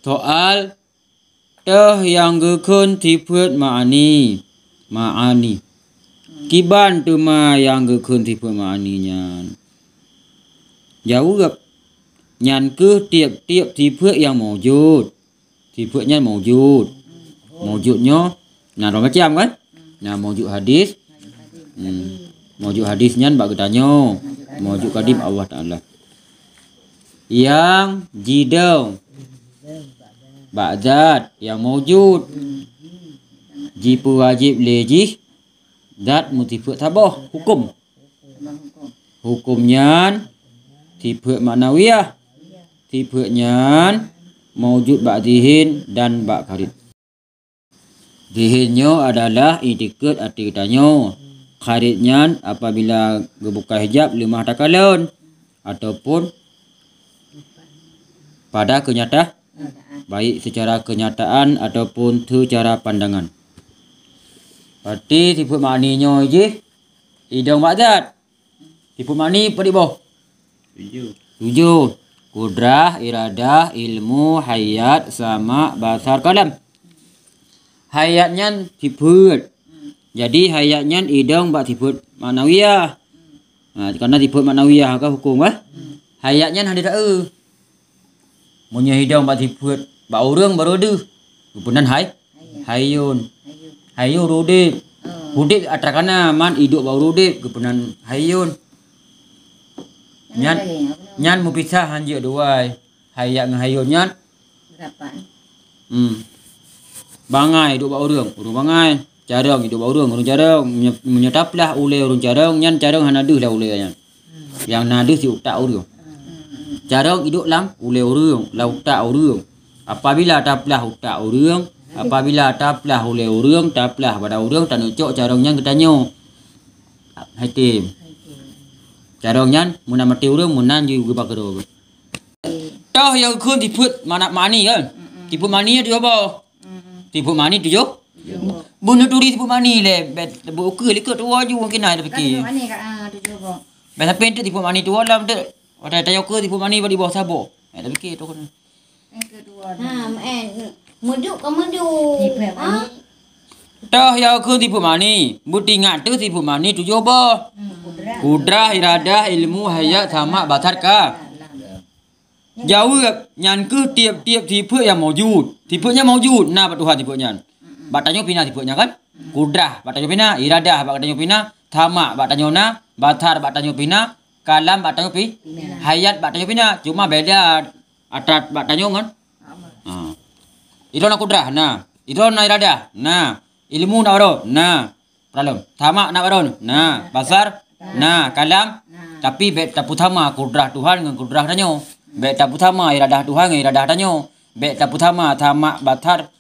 Soal teh yang gekeun tiput ma'ani. Kiban tu ma yang gekeun tiput ma'aninya. Jawab. Nyan ke tiap-tiap tiput yang mawjud. Tiputnya mawjud. Mawjudnya nah macam kan? Nah mawjud hadis. Mawjud hadisnya bak getanyo. Mawjud kadim Allah Ta'ala. Yang jidau ba'zat yang mawjud. Jipu wajib lejih zat mutifut tabah hukum. Hukumnya tiput maknawiyah. Tiputnya mawjud ba'dihin dan bak karid. Dihinnya adalah itikut arti katanya. Karidnya apabila gebuka hijab 5 takalun ataupun pada kenyataan, baik secara kenyataan ataupun secara pandangan. Berarti tiput makninya je idang ba'zat. Tiput makni pada bawah 7. Kudrah, iradah, ilmu, hayat, sama, basar, kalam. Hayatnya tiput. Jadi hayatnya idang bak tiput maknawiyah. Karena tiput maknawiyah ke hukum kan? Hayatnya ada tak Munya hidang bak tiput bak urang baru ada. Kemudian hayun. Hayun rudip. Rudip atrakana man hidup bak rudip. Kemudian hayun. Nyan mu pisah hanjir dua. Hayat dengan hayun nyan. Berapa? Bangai hidup bak urang bangai. Carang hidup bak urang carang. Menyetaplah oleh urang carang. Nyan carang hanaduh lah olehnya. Yang naduh si uktak urang. Carang hidup lam oleh urang. Lah uktak urang. Apabila taplah uktak urang. Apabila taplah oleh urang. Taplah pada urang. Tak nucuk carangnya ketanyo. Haitim. Carangnya muna mati urang. Munan juga bakar. Toh yang kun tiput mani kan. Tiput mani tu apa? Tiput mani tu jo. Bunuh turi tiput mani le. Buka likut tu aja mungkin ada fikir. Mani kat tu juga. Biasa pentu tiput mani tu alam tu. Ada tanya ke tiput mani balik bawah sabuk. Ada fikir tu kan. Yang kedua. Muduk ke muduk. Toh yang kun tiput mani. Buti ingat tu tiput mani tu jo apa? Kudrah, iradah, ilmu, hayat, sama, basar ka. Jawab nyan ke tiap-tiap tiput yang mawjud. Tiputnya mawjud. Nah Tuhan tiputnya. Batanya pina tiputnya kan? Kudrah batanya pina, iradah batanya pina, sama batanya na, basar batanya pina, kalam batanya pi, hayat batanya pina. Cuma beda atrat batanya kan? Itu na kudrah. Nah, itu na iradah. Nah, ilmu na baru. Nah, problem. Sama na baru. Nah, basar. Nah, kalam. Tapi beta utama kudrah Tuhan dengan kudrah tanyo. Beta utama iradah Tuhan dengan iradah tanyo. Beta utama sama basar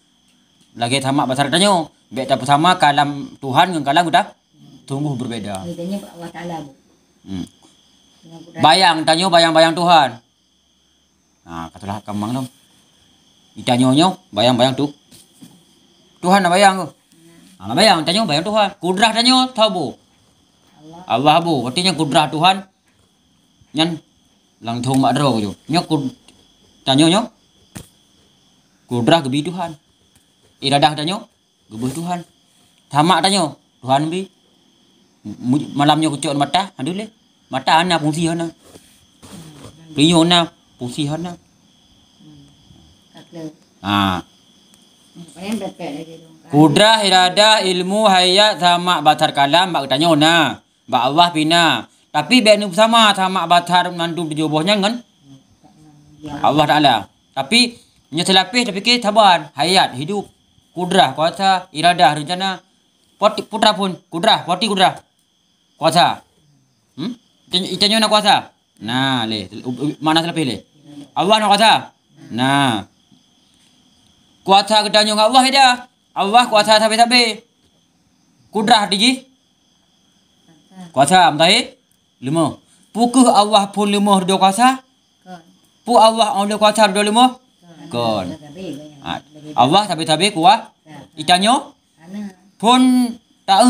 lagi sama basar tanyo. Beta utama kalam Tuhan dengan kalam udah tumbuh berbeda. Bedanya Allah Ta'ala. Bayang tanyo bayang-bayang Tuhan. Nah, katalah kambang dong. Itanyo bayang-bayang tu. Tuhan na bayang tu. Nah, bayang tanyo bayang Tuhan. Kudrah tanyo tahu. Allah bu, artinya kudrah Tuhan. Nyan langsung mak dro jo. Nyok tanyo nyo. Kudrah gebi Tuhan. Iradah tanyo gebi Tuhan. Tamak tanyo Tuhan bi. Malamnya kucuk mata, adule. Mata ana fungsi hana. Prinyo na fungsi hana. Kudrah, iradah, ilmu, hayat, sama basar kalam bak tanyo na. Bak Allah pina. Tapi bek sama basar mandu dijobohnya kan? Allah Ta'ala. Tapi nyeselapih tapi ke taban, hayat, hidup, kudrah, kuasa, iradah, rencana. Putra pun kudrah, poti kudrah. Kuasa. Itanyo na kuasa. Nah, le mana selapih le? Allah na kuasa. Nah. Kuasa kedanyo Allah ida. Allah kuasa sampai-sampai. Kudrah diji. Kuasa amtai 5. Pukul Allah pun 5 dia kuasa. Pu Allah on dia kuasa 25. Kon. Allah sampai-sampai kuat. Itanyo pun tak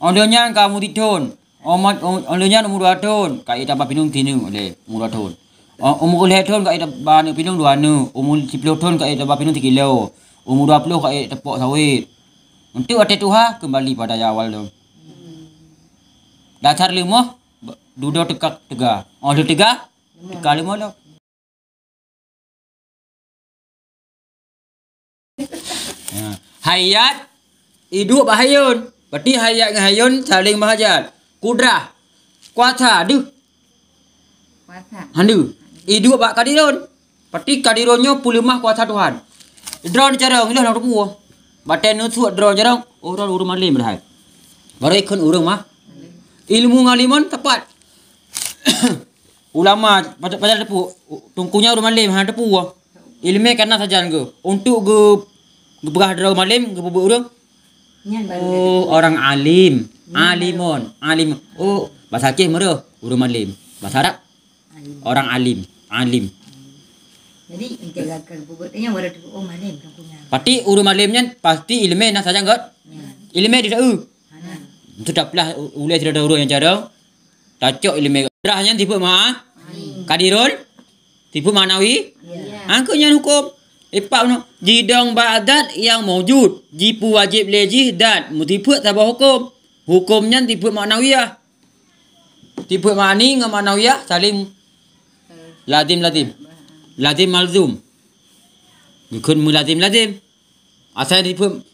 on dia nya kamu ditun. On dia nya umur 2 tahun. Kai tambah pinung tinu le umur 2 tahun. Umur 10 tahun kat ba ni pilung 2 anu. Umur 10 tahun kat ba pilung 3 kilo. Umur 20 kat tepuk sawit. Untuk hati Tuhan kembali pada yang awal tu. Dasar 5 duduk tegak tegak. Oh duduk tegak. Tegak 5 lah. Hayat hidup bahayun. Berarti hayat dengan hayun saling bahajat. Kudrah. Kuasa ada. Kuasa. Handu. Hidup bak kadirun. Berarti kadironnya pulimah kuasa Tuhan. Drone jarang ilah nak tepu. Baten nu suat drone jarang. Orang urung malim dah. Baru ikon urung mah. Ilmu ngaliman tepat. Ulama pada tepu. Tungkunya urung malim han tepu. Ilmu kena saja ke. Untuk ke berah drone malim ke bubu urung. Oh, orang alim. Alimun. Alim. Oh, bahasa Aceh merah. Urung malim. Bahasa Arab. Orang alim. Alim. Jadi menjagakan bubutnya baru tu malim punya. Pasti urung malimnya pasti ilmu nak saja enggak? Ilmu dia tahu. Sudahlah ulai tidak ada urung yang cara. Tacok ilmu. Drahnya tipu mah. Kadirun. Tipu manawi. Angkanya hukum. Ipak no. Jidang ba'dat yang mawjud. Jipu wajib lejih dan mutipu tabah hukum. Hukumnya tipu maknawiyah. Tipu makni dengan maknawiyah saling lazim. Lazim malzum. Bukan mulazim lazim. Asal tipu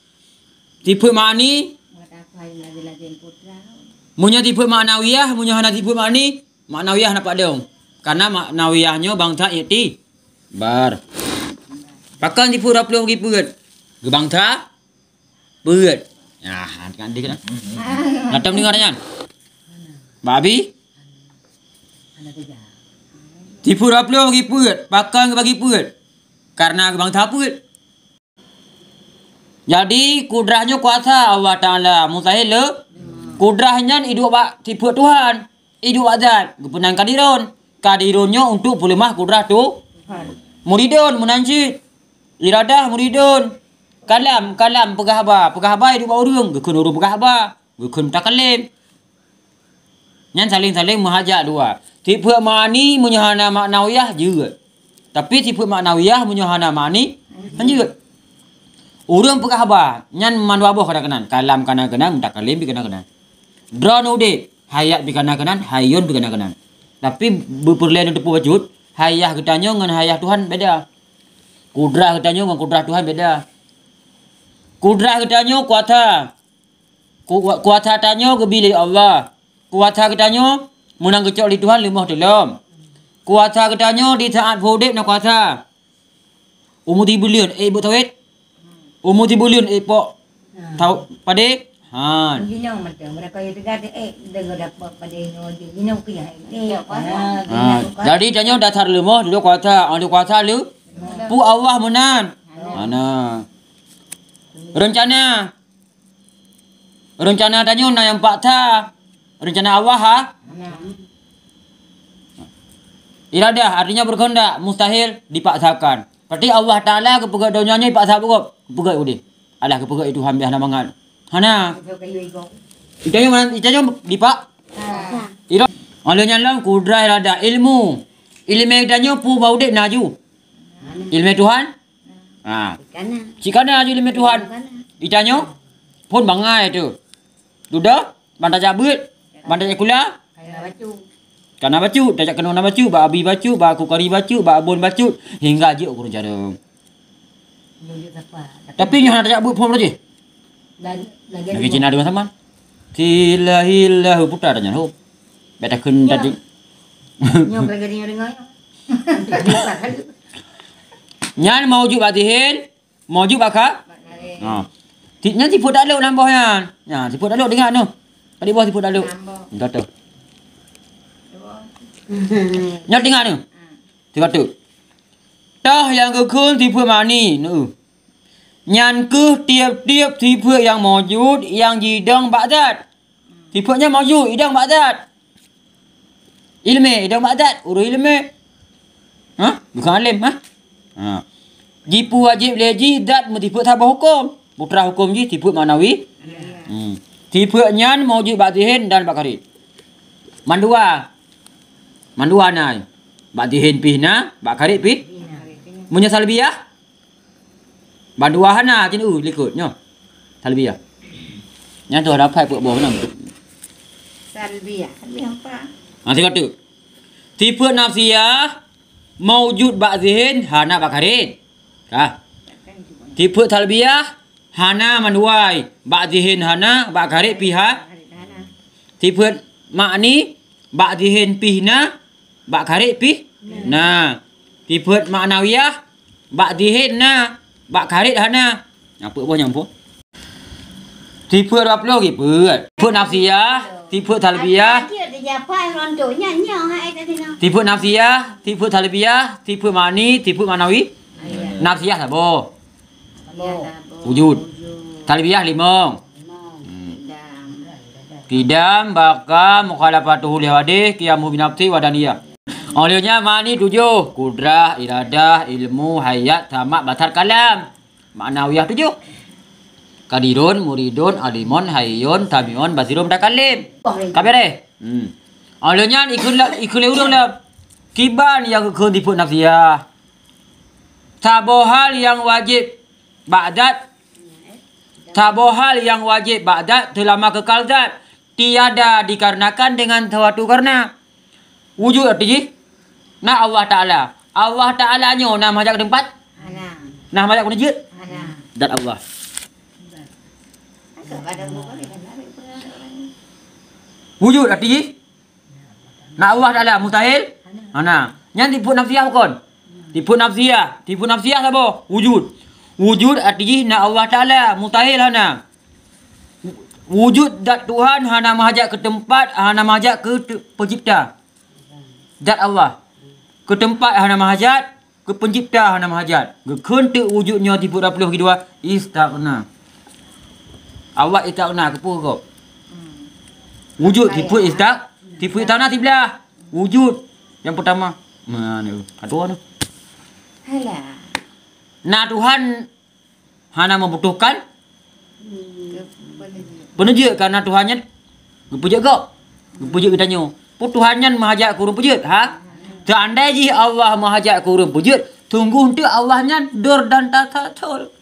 makni. Munya tipu maknawiyah, munya hana tipu makni. Maknawiyah nampak dong. Karena maknawiyahnya bangsa ikti. Bar. Pakan tipu raploh pergi perut. Ke bangsa. Perut. Ya, kan dia kan. Ngatam dengar kan? Babi. Tipu raploh pergi perut. Pakan ke bagi perut. Karena ke bangsa perut. Jadi kudrahnya kuasa Allah Ta'ala. Mustahil le. Kudrahnya hidup bak tipu Tuhan. Hidup azad. Kepunan kadirun. Kadirunnya untuk pulimah kudrah tu. Muridun menanjid. Iradah muridun. Kalam pegahaba hidup orang. Gekun urung pegahaba. Gekun takalim. Nyan saling menghajak dua. Tipu makni menyahana maknawiyah juga. Tapi tipu maknawiyah menyahana makni juga. Urung pegahaba. Nyan manwaboh kadang-kadang. Kalam kadang-kadang. Takalim kadang-kadang. Drone udik. Hayat kadang-kadang. Hayun kadang-kadang. Tapi berperlain untuk wujud. Hayah ketanya dengan hayah Tuhan beda. Kudrah ketanya dengan kudrah Tuhan beda. Kudrah ketanya kuasa. Kuasa tanya ke bilik Allah. Kuasa ketanya menang kecok di Tuhan limah dalam. Kuasa ketanya di saat bodek nak kuasa. Umur 3 bulan ibu tawet. Umur 3 bulan ibu tahu pada han. Ginau macam mereka itu kata dengar dapat pada ginau ke yang ini. Jadi tanya dasar limah dulu kuasa, ada kuasa lu. Pu Allah menan. Mana? Rencana tanya na yang pakta. Rencana Allah ha? Iradah artinya berkehendak, mustahil dipaksakan. Berarti Allah Taala kepegat dunianya dipaksa pokok. Kepegat udah. Alah kepegat itu hambiah nama mangat. Hana. Itanya dipak. Ira. Alanya lang kudrah iradah ilmu. Ilmu itanya pu bau dek naju. Ilmu Tuhan? Cikana aja ilmu Tuhan. Itanya pun bangai tu. Duda, bantai cabut, bantai kula. Karena bacu, tak kena nak bacu, ba abi bacu, ba aku kari bacu, ba abon bacu hingga je ukur cara. Tapi ni nak cabut pun lagi. Lagi Cina dengan sama. Hilah putar tanya ho. Beta kun tadi. Nyok lagi dengar. Nyan mawujud batihin, mawujud baka. Nyan tipu daluk nambah yan. Ya, tipu daluk dengar tu. Tadi bawah tipu daluk. Kata. Nyan dengar tu. Tiga tu. Tah yang kekun tipu mani nu. Nyan ke tiap-tiap tipu yang mawujud yang jidang ba'dat. Tipunya mawujud idang ba'dat. Ilmu idang ba'dat, urus ilmu. Ha? Bukan alim ha? Jipu wajib leji dat metipu tabah hukum. Putra hukum ji tipu manawi. Tipu nyan mawujud batihin dan bakari. Mandua nai. Bak dihin pihna, bak karit pih. Ina. Munya salbiyah. Banduahan na tin likut nyo. Salbiyah. Nya tu ada pai puk boh nam. Salbiyah. Salbiyah apa? Nanti kata. Tipe nafsiyah maujud bak zihin hana bak karit. Kah? Tipe talbiyah hana manuai bak zihin hana bak karit pihak. Tipe makni bak zihin pihna bak karit pih. Nah. Tipe maknawiyah bak zihin na bak karit hana. Apa boh nyampo? Tipe 20 tipe. Tipe nafsiyah, tipe talbiyah. Dia dia pai rondonya nyong hai tadi no. Tipe nafsiyah, tipe talbiyah, tipe mani, tipe manawi. Nafsiyah sabo. Wujud. Talbiyah 5. Qidam, baka, mukhalafatuhu li hadis, qiyamu bi nafsi wa daniyah. Olehnya mani 7. Kudrah, iradah, ilmu, hayat, tamak, batar kalam. Ma'nawiyah 7. Kadirun, muridun, alimun, hayyun, tabiun, basirun, mutakalim. Kabeh. Olehnya ikul urang lah. Kiban yang ke tipe nafsiyah. Tabohal yang wajib ba'dat. Tabohal yang wajib ba'dat selama kekal zat. Tiada dikarenakan dengan suatu karena. Wujud artinya nah Allah Ta'ala. Allah Ta'ala nyo nah majak tempat. Nah majak kuna jut. Dat Allah. Wujud artinya nah Allah Ta'ala mustahil. Nah, yang tipu nafsiyah bukan? Tipu nafsiyah apa? Wujud. Wujud artinya nah Allah Ta'ala mustahil hana. Wujud dat Tuhan hana mahajak ke tempat, hana mahajak ke pencipta. Dat Allah. Ke tempat hana mahajat, ke pencipta hana mahajat. Kekentuk wujudnya tipu 20 kedua istighna. Awak istighna ke pun kau. Wujud tipu istighna tibelah. Wujud yang pertama. Mana aduh anu. Halah. Nah Tuhan hana membutuhkan penunjuk karena Tuhannya gepujut kau. Gepujut kita nyo. Tuhannya mahajak kurung pujut, ha? Seandainya Allah mahajak kurung pujut, tunggu untuk Allahnya dor dan tata tol.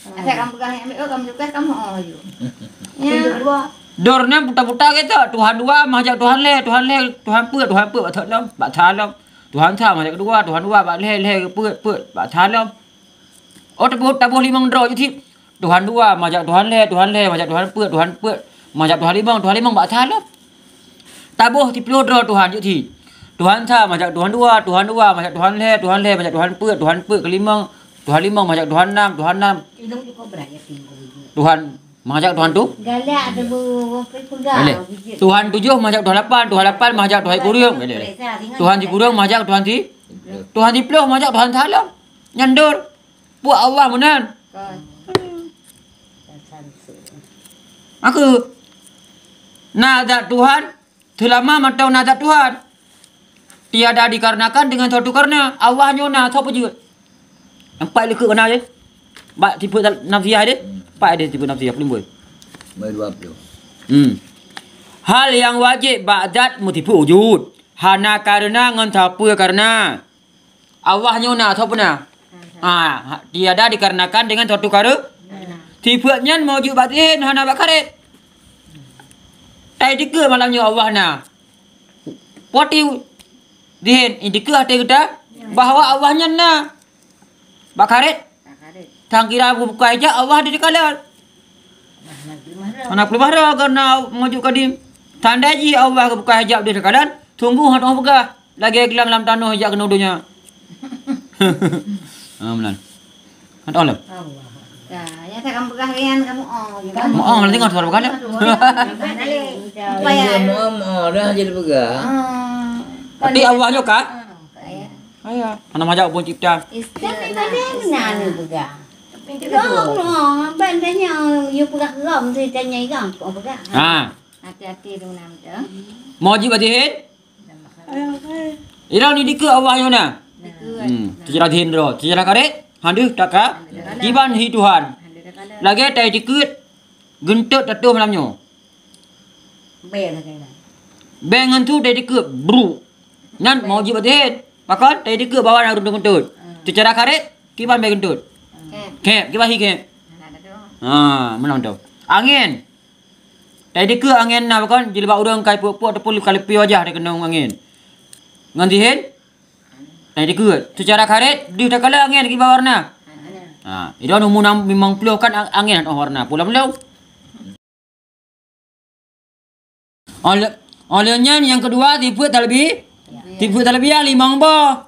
Saya kamu pegang ambil kamu juga kamu oh yo. Ya. Dornya putar-putar kita. Tuhan dua mahajak Tuhan le, Tuhan put bak thalam, bak thalam. Tuhan tha mahajak kedua, Tuhan dua bak le put bak thalam. Oh tabuh limang draw je. Tuhan dua mahajak Tuhan le, mahajak Tuhan put, mahajak Tuhan limang bak thalam. Tabuh 10 draw Tuhan je thi. Tuhan tha mahajak Tuhan dua, mahajak Tuhan le, mahajak Tuhan put kelimang. Tuhan limang mahajak Tuhan enam. Itu juga beraya tinggal. Tuhan mahajak Tuhan tu. Galak ada pegang. Tuhan 7 mahajak Tuhan 8, Tuhan 8 mahajak Tuhan kurung. Tuhan di kurung mahajak Tuhan di. Tuhan di peluh mahajak Tuhan thalam. Nyandur. Buat Allah menan. Aku nazat Tuhan selama mantau nazat Tuhan tiada dikarenakan dengan suatu karena Allah nyona siapa juga. Nampak lekuk kena je. Bak tipu nafsiyah dia. Pak ada tipu nafsiyah paling boleh. 20. Hal yang wajib ba'dat mutipu wujud. Hana karena ngan siapa karena Allah nyona siapa na. Tiada dikarenakan dengan suatu karena. Tipunya mawujud batin hana bakaret. Tai dika malamnya Allah na. Poti dihin indika hati kita bahawa Allahnya na. Bakaret. Tang kira buka aja Allah di kalar. Anak pelubara karena maju kadim. Tanda ji Allah buka hijab di kalar. Tunggu hat orang buka. Lagi gelang dalam tanah hijab kena dunia. Menan. Hat Allah. Ya saya kamu pegang rian kamu oh. Kamu nanti ngat suara bukan. Supaya mau dah jadi pegang. Tapi Allah juga. Ayah, mana majak pun cipta. Tapi tadi mana ni pegang? Gong, bandanya you pegang gong tu tanya gong, kau pegang. Hati-hati tu nam tu. Mau ji batin? Ira ni dika Allah yo na. Sejarah din ro, sejarah karet. Handu taka. Tiban hi Tuhan. Lagi tai dikut. Gentut tatu malamnya. Be lah kena. Bengan tu tai dikut bru. Nan maujud batihin. Bakal tadi ke bawah nak rundung kentut. Secara karet kiban baik kentut. Kep, kiban hi kep. Menang tu. Angin. Tadi ke angin nak bakal jilbab urang kai puak-puak ataupun kalepi wajah dia kena angin. Ngantihin. Tadi ke secara karet dia tak kala angin kiban warna. Itu umur 50 kan angin warna. Pulang-pulang. Olehnya yang kedua tipu talbi. Tipu talbi limang bah.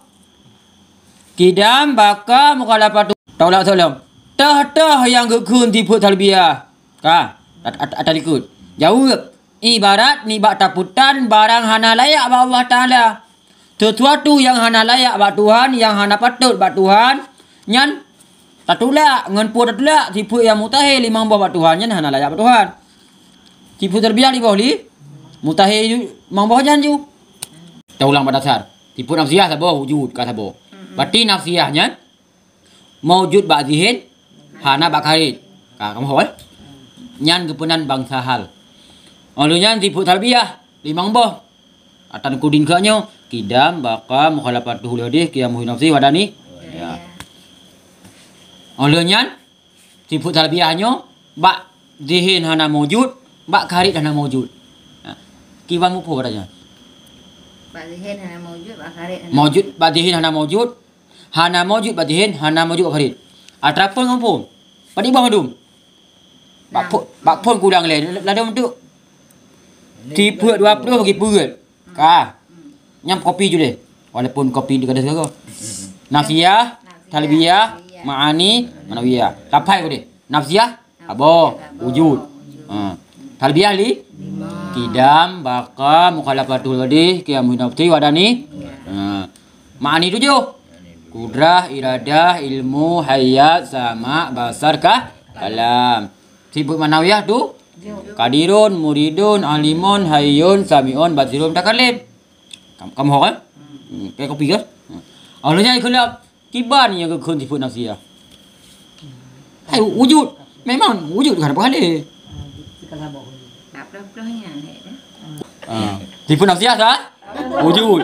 Kidam baka mukhalafatu. Taulah tolong. Tah yang gekun tipu talbiah. Ka, ada ikut. Jawab. Ibarat ni bak taputan barang hana layak bak Allah Taala. Sesuatu yang hana layak bak Tuhan, yang hana patut bak Tuhan, nyan tatulak ngan pu tatulak tipu yang mutahil limang bah bak Tuhan, nyan hana layak bak Tuhan. Tipu talbiah li boleh. Mutahil mang bah jan ju. Kita ulang pada dasar. Tipu nafsiyah sabo wujud ka sabo. Berarti nafsiyahnya maujud bak zihin, hana bak kharit. Kamu hoi. Nyan kepenan bangsa hal. Olehnya tipu talbiah limang bah. Atan kudin kanyo kidam baka mukhalafatuhu ladih qiyamuhu nafsi wadani. Ya. Olehnya tipu talbiahnya bak zihin hana maujud, bak kharit hana maujud. Kiban mupo katanya. Badihin hana maujud, bakarit hana Maujud, badihin hana maujud. Hana maujud, badihin hana maujud bakarit. Atrapun ngampun. Padi bawah dum. Bak pun kurang le. Ladum tu. Tipu 20 bagi perut. Ka. Nyam kopi je le. Walaupun kopi dia kada segala. Nafsiyah, talbiyah, ma'ani, manawiyah. Tapai ko de. Nafsiyah, abo, wujud. Talbiyah li kidam baka mukhalafatul ladih qiyamuhu nafsi wadani. Ma'ani 7. Kudrah, iradah, ilmu, hayat, sama, basar, kalam. Sibuk manawiyah tu kadirun, muridun, alimun, hayyun, samiun, basirun, takalim. Kamu kan? Kayak kopi ke? Alahnya ikhlas kiban yang kekun sibuk nafsiyah. Hai wujud. Memang wujud kan apa hal ni? Tipu nafsiyah sah? Wujud.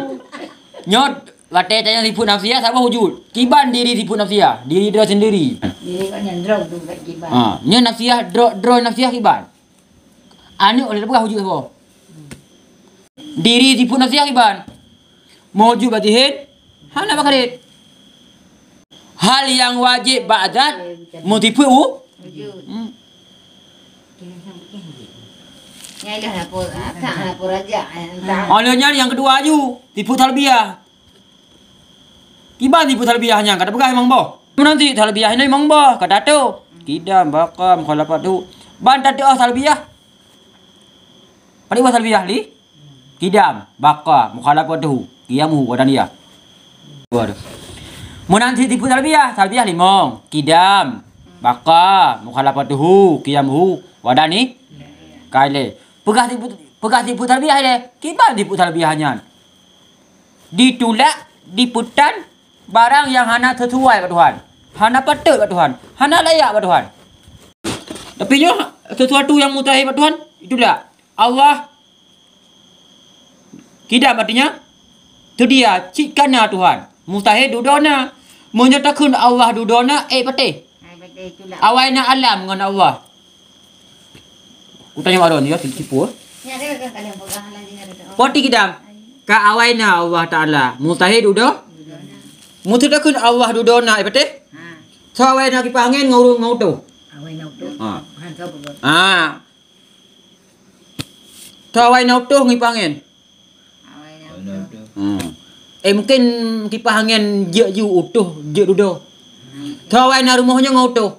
Nyot late tanya tipu nafsiyah sama wujud. Kiban diri tipu nafsiyah, diri dia sendiri. Diri kau yang draw tu kat kiban. Nya nafsiyah draw nafsiyah kiban. Anu oleh apa wujud apa? Diri tipu nafsiyah kiban. Mawujud batihin, hana bakarit. Hal yang wajib ba'dat mutipu Wujud. Nyai dah lapor, tak lapor raja. Olehnya yang kedua aju tipu talbiyah. Kiban tipu talbiyahnya kata pegah memang boh. Nanti talbiyah ini memang boh kata tu. Kidam baka mukhalafatu. Ban tatu talbiyah. Pada buat talbiyah li. Kidam baka mukhalafatu. Qiyamuhu wadaniyah. Waduh. Menanti tipu talbiyah limong. Kidam baka mukhalafatuhu qiyamuhu wadani. Kaile. Pegah tipu talbiyah le. Kiban tipu talbiyahnya. Ditulak, diputan barang yang hana sesuai kat Tuhan. Hana patut kat Tuhan. Hana layak kat Tuhan. Tapi nyo sesuatu yang mustahil kat Tuhan, itulah Allah kidam artinya tu dia cikana Tuhan. Mustahil dudona. Menyatakan Allah dudona patih. Awaina alam dengan Allah. Utanya maron ya tipu. Ya dia kan kalian pegang lagi ada. Poti kidam. Ka awaina Allah Taala. Mustahil dudo. Mustahil Allah dudona patih. So awaina ki pangen ngurung ngauto. Awaina tu. Han kau betul. So awaina tu ngi pangen. Awaina tu. Mungkin kipas angin je utuh je dudo. Tawai na rumahnya ngauto.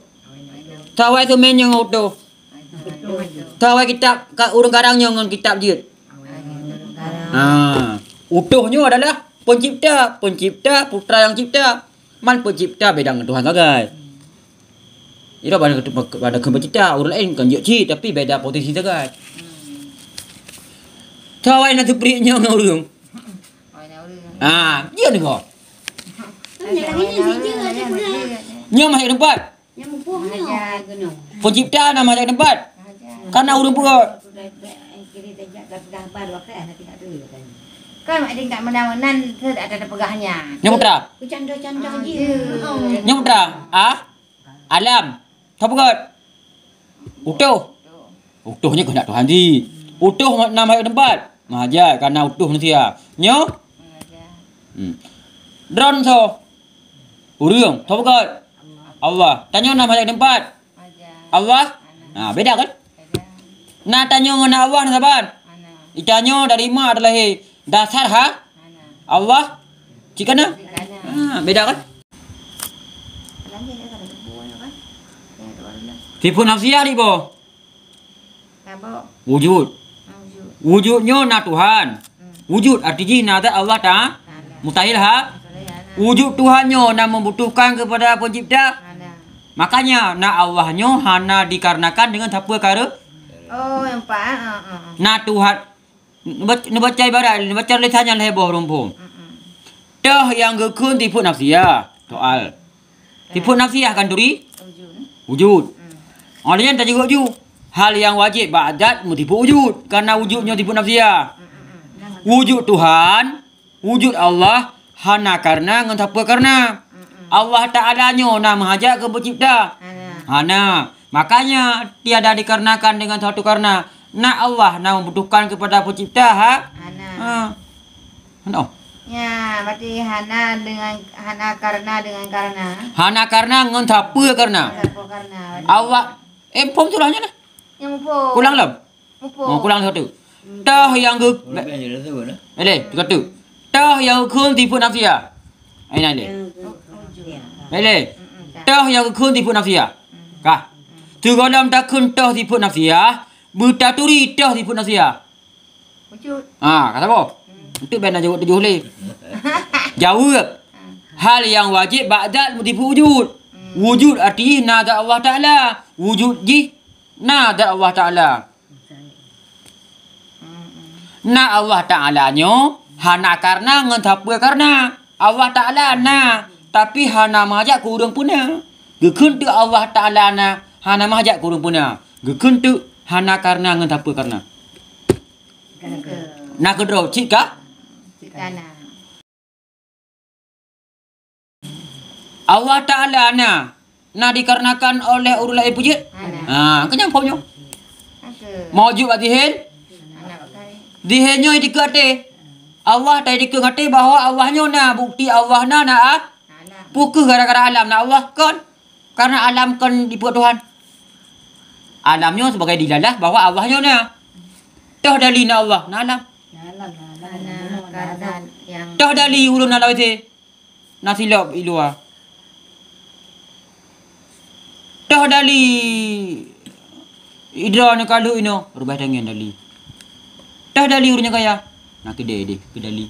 Tawai tu mennya ngauto. Tawai kitab kat urang karangnya ngan kitab je. Utuhnya adalah pencipta, putra yang cipta. Man pencipta bedang Tuhan sagai. Ira pada pencipta urang lain kan je ci tapi beda posisi sagai. Tawai na tu prinya ngurung. Dia ni kau. Nya masuk tempat. Yang mempunyai geno. Pencipta nama masuk tempat. Karena urang perut. Kan mak tingkat menan ada pegahnya. Nya putra. Canda-canda je. Nya putra. Alam. Tapagat. Utuh. Utuhnya kehendak Tuhan di. Utuh nama tempat. Mahaja karena utuh nanti ya. Nyo. Dron so. Urang. Tapagat. Allah. Tanya nama tempat. Allah. Nah, beda kan? Nah, tanya ngana Allah saban. Itanya dari ma adalah dasar ha? Allah. Cikana? Beda kan? Tipu nafsiyah di bo. Wujud. Wujudnya na Tuhan. Wujud artinya na Allah ta. Mustahil ha? Wujud Tuhannya na membutuhkan kepada pencipta. Makanya na Allahnya hana dikarenakan dengan apa perkara? Oh, yang pak. Na Tuhan baca ibarat, baca lisannya leboh rumpum. Dah yang gekun tipu nafsiyah. Soal. Tipu nafsiyah kan duri? Wujud. Artinya tak juga wujud. Hal yang wajib ba'dat tipu wujud. Karena wujudnya tipu nafsiyah. Wujud Tuhan, wujud Allah hana karena dengan apa karena? Allah Ta'ala-nya na mahajak ke pencipta. Hana. Makanya tiada dikarenakan dengan suatu karena. Na Allah na membutuhkan kepada pencipta ha? No. Ya, berarti hana karena dengan karena. Hana karena dengan siapa karena? Karena. Allah pom tu lahnya lah. Yang mupo. Ulang lam. Mupo. Oh, ulang satu. Dah yang ke tu. Dah yang ke tipu nafsiyah. Ai nai le. Ele. Dah yang ke tipu nafsiyah. Kah. Tu dalam takun dah tipu nafsiyah. Bertaturi dah tipu nafsiyah. Wujud. Kata apa? Itu benar jawab 7 le. Jawab. Hal yang wajib ba'dat tipu wujud. Wujud artinya nada Allah Ta'ala. Wujud ji nada Allah Ta'ala. Na Allah Ta'ala-nya hana karena dengan apa karena. Allah Ta'ala na. Tapi hana mahajak kurang puna. Gekun tu Allah Ta'ala na. Hana mahajak kurang puna. Gekun tu hana karena dengan apa karena. Nak kedro cik kah? Cikana. Allah Ta'ala na dikarenakan oleh urulai pujit. Kenyang pomnya. Mawujud adihin. Dihenyo dikate. Allah tadi dikate bahawa Allahnya na bukti Allah na pukul gara-gara alam na Allah kan. Karena alam kan dibuat Tuhan. Alamnya sebagai dilalah bahawa Allahnya na. Dah dali na Allah na alam. Dah dali ulun na lawite. Nasilap ilua. Dah dali idra na kalu ino rubah tangan dali. Dah dali urnya kaya nak kedai ke dali.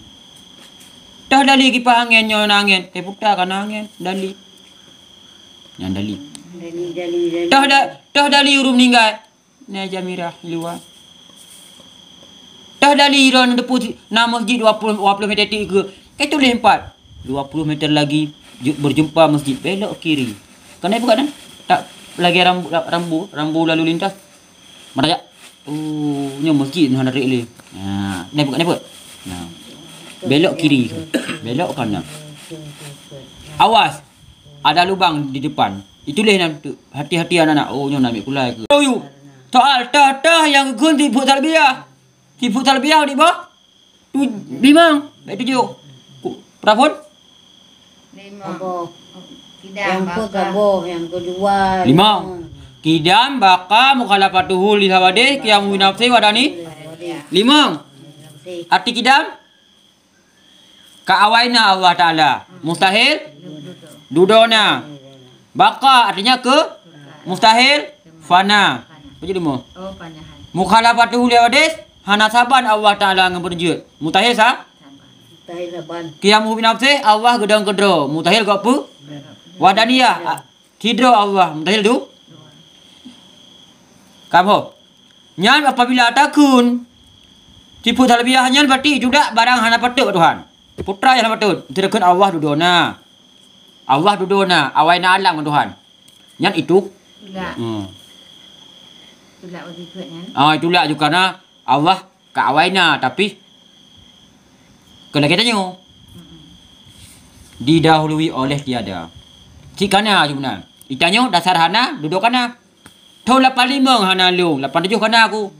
Dah dali kipas angin nyo na angin putar kan angin dali. Yang dali. Dah dali uru meninggal. Ni Jamirah luar. Dah dali ron depu na masjid 20 meter ke. Itu lempar 20 meter lagi berjumpa masjid belok kiri. Kenapa kan? Tak lagi rambu lalu lintas. Merajak. Nya masjid nak narik le. Kenapa? Belok kiri. Belok kanan. Awas. Ada lubang di depan. Itulah yang hati-hati anak-anak. Nya nak ambil kulai ke. Soal dah yang gun tipu talbiyah. Tipu talbiyah di bawah. 5. Baik 7. Berapa? 5. Yang kedua, yang kedua. 5. Kidam baka mukhalafatuhu lil hawadith qiyam bi nafsi wadani. 5. Arti kidam ka'awaina Allah Ta'ala. Mustahil dudona. Baka artinya ke mustahil fana. Jadi mo. Oh, panahan. Mukhalafatuhu lil hawadith hana saban Allah Ta'ala dengan berjud. Mustahil sa? Tahir laban. Qiyam bi nafsi Allah gedang kedro. Mustahil ko apa? Wadaniyah. Tidro Allah. Mustahil tu? Kamu. Nyan apabila takun tipu talbiyah nyan berarti juga barang hana patut Tuhan. Putra yang patut. Tidak Allah dudona. Allah dudona. Awaina alam Tuhan. Nyan itu. Itulah. Itulah wajib kan. Itulah juga na Allah ka awaina tapi Kalau kita tanya didahului oleh tiada. Si kana jumna. Ditanya dasar hana duduk kana. Tahun 85 hana lu, 87 kana aku.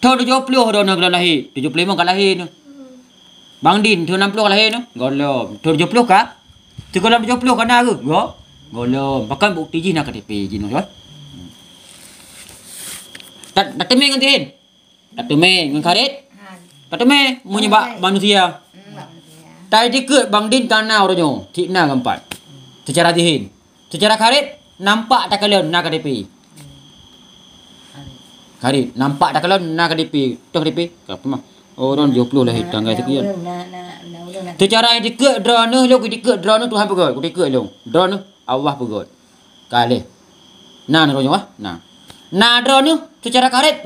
Tahun 70 dah nak lahir. 75 kan lahir. Bang Din tahun 60 lahir tu. Golom. Tahun 70 kah? Tahun 70 kana aku. Go. Golom. Pakai bukti ji nak KTP ji no. Tak temeng kan tin. Tak temeng dengan karet. Tak temeng menyebab manusia. Tai dikut Bang Din kana orangnya. Tikna keempat. Secara zihin. Secara karet nampak tak kalian nak KTP. Karet nampak tak kalian nak KTP. Tu KTP. Apa mah? Orang 70 lahir tanggal sekian. Secara dikut drone lu dikut drone Tuhan pegot. Ku dikut lu. Drone Allah pegot. Kali. Nah orangnya wah. Nah drone secara karet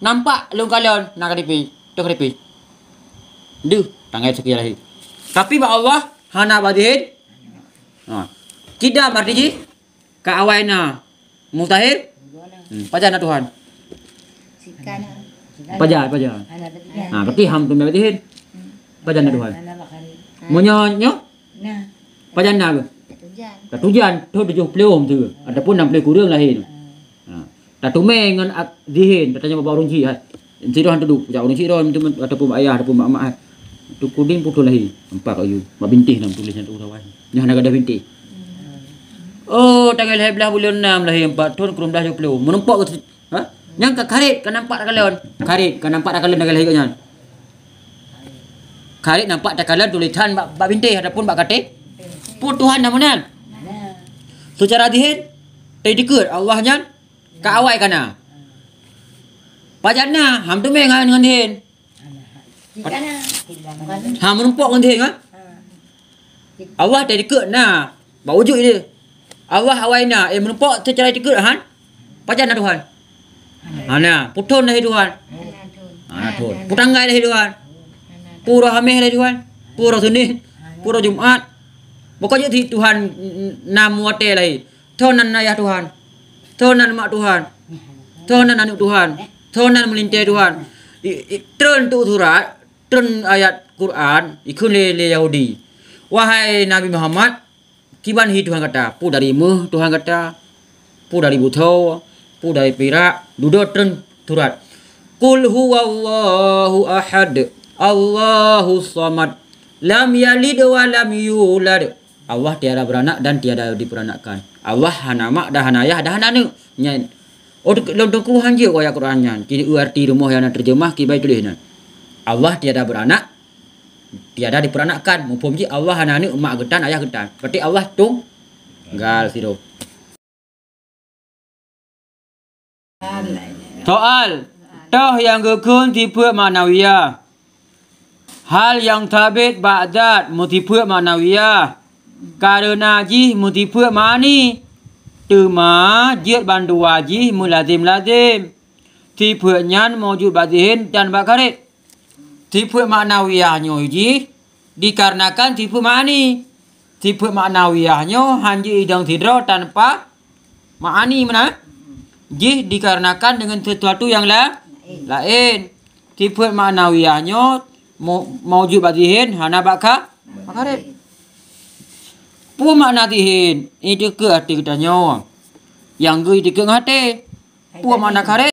nampak lu kalian nak KTP. Tu KTP. Duh, tanggal sekian lahir. Tapi ba Allah hana badihin. Tidak artinya ka awaina mustahil. Pajana Tuhan. Pajar. Berarti ham tu badihin. Pajana Tuhan. Monyo pajana ke? Katujan tu 70 tu. Adapun 60 kurang lahir. Tak tumeng dengan zihin, katanya bapak orang cik. Si Tuhan duduk, jak orang cik dah ataupun ayah ataupun mak. Tu kudin putul lahir. Empat kayu. Mak bintih nam tulisnya tu tawan. Nya nak ada bintih. Oh, tanggal 11 bulan 6 lahir 4 tahun 1970. Menumpak ke yang ke karet kan nampak tak kalian? Karet kan nampak tak kalian tanggal lahir nya. Karet nampak tak kalian tulisan bak bintih ataupun bak katik. Pun Tuhan namunan. Secara zihin dikut Allahnya ka awai kana. Pajana ham tu meng dengan zihin. Ham menumpak dengan zihin kan? Allah dah dikut nah. Bak wujud dia. Allah awaina menumpak secara dikut han. Pajana Tuhan. Ana puton lahir Tuhan. Ana Tuhan. Putanggai lahir Tuhan. Pura Hameh lahir Tuhan. Pura Senin. Pura Jumaat. Pokoknya di Tuhan namu ate lahir. Tuhan ayah Tuhan. Tuhan mak Tuhan. Tuhan anak Tuhan. Tuhan melintai Tuhan. Turun tu surat, turun ayat Quran, ikut le Yahudi. Wahai Nabi Muhammad, kiban hi Tuhan kata, pu dari mu Tuhan kata, pu dari buto, pu dari pirak, duduk turun surat. Qul huwallahu ahad, Allahu samad, lam yalid wa lam yulad. Allah tiada beranak dan tiada diperanakkan. Allah hana mak dah hana ayah dah hana anak. Nyan. Oh lontoku hanje ko ayat Qurannya. Kini arti rumah yang terjemah ki baik tulisnya. Allah tiada beranak, tiada diperanakkan. Mumpung ji Allah hana anak mak getan ayah getan. Berarti Allah tunggal sido. Soal toh yang gekun tipe manawiyah. Hal yang tabit ba'dat mutipe manawiyah. Karena ji mutipe mani. Tuma jiat bandu wajih mulazim. Tipe nyan mawjud badihin dan bakarit. Tipe maknawiyahnya ji dikarenakan tipe mani. Tipe maknawiyahnya hanji idang tidro tanpa ma'ani mana? Ji dikarenakan dengan sesuatu yang lain. Tipe maknawiyahnya mawjud badihin hana bakarit. Pu makna tihin itu ke arti katanya. Yang gue itu ke ngate. Pu makna karet.